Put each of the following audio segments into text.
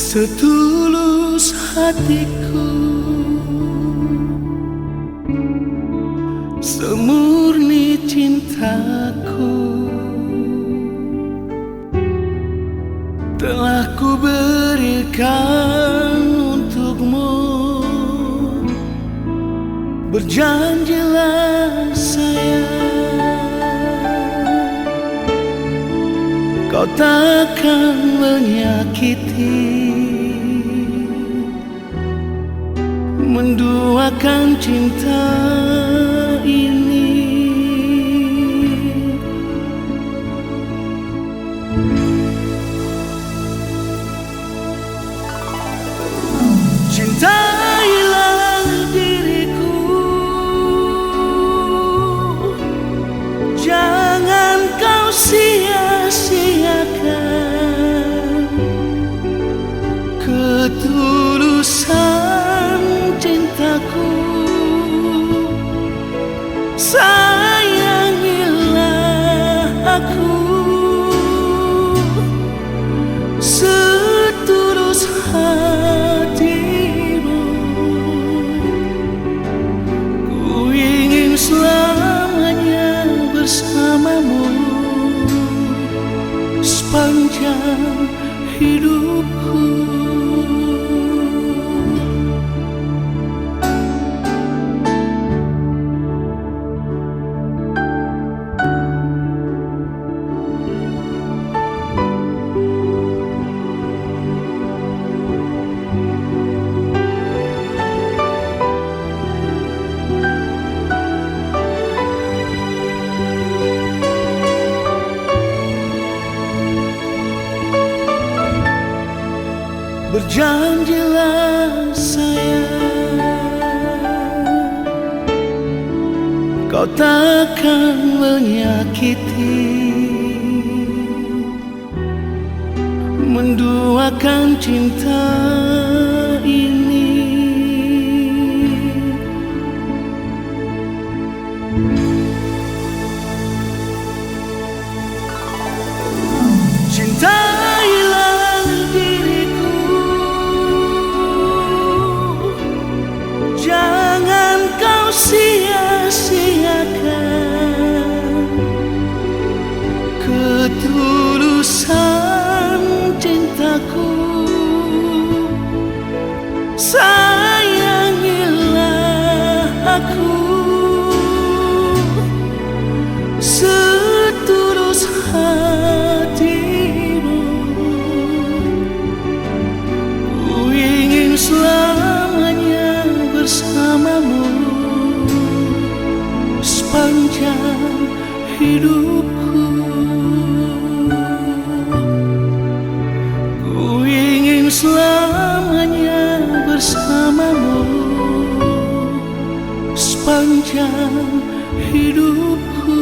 Setulus hatiku, semurni cintaku, telah ku berikan untukmu. Berjanjilah sayang, kau takkan menyakiti, menduakan cinta ini. Cintailah diriku, jangan kau sia-siakan ketulusan cintaku. Sayangilah aku setulus hatimu. Ku ingin selamanya bersamamu sepanjang hidupku. Berjanjilah sayang, kau takkan menyakiti, menduakan cinta ini. Cintailah diriku, jangan kau sia-siakan ketulusan cintaku. Sayangilah aku setulus hatimu. Ku ingin selamanya bersamamu sepanjang hidupku. Ku ingin selamanya bersamamu sepanjang hidupku.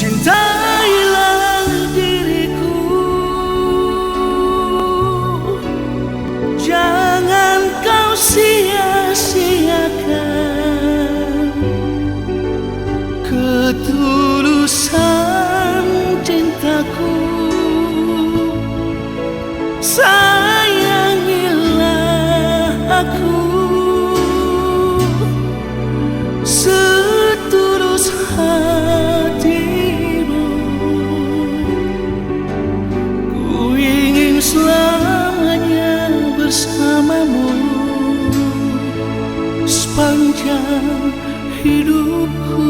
Cintailah diriku, jangan kau sia-siakan ketulusan cintaku. Sayangilah aku setulus hatimu. Ku ingin selamanya bersamamu sepanjang hidupku.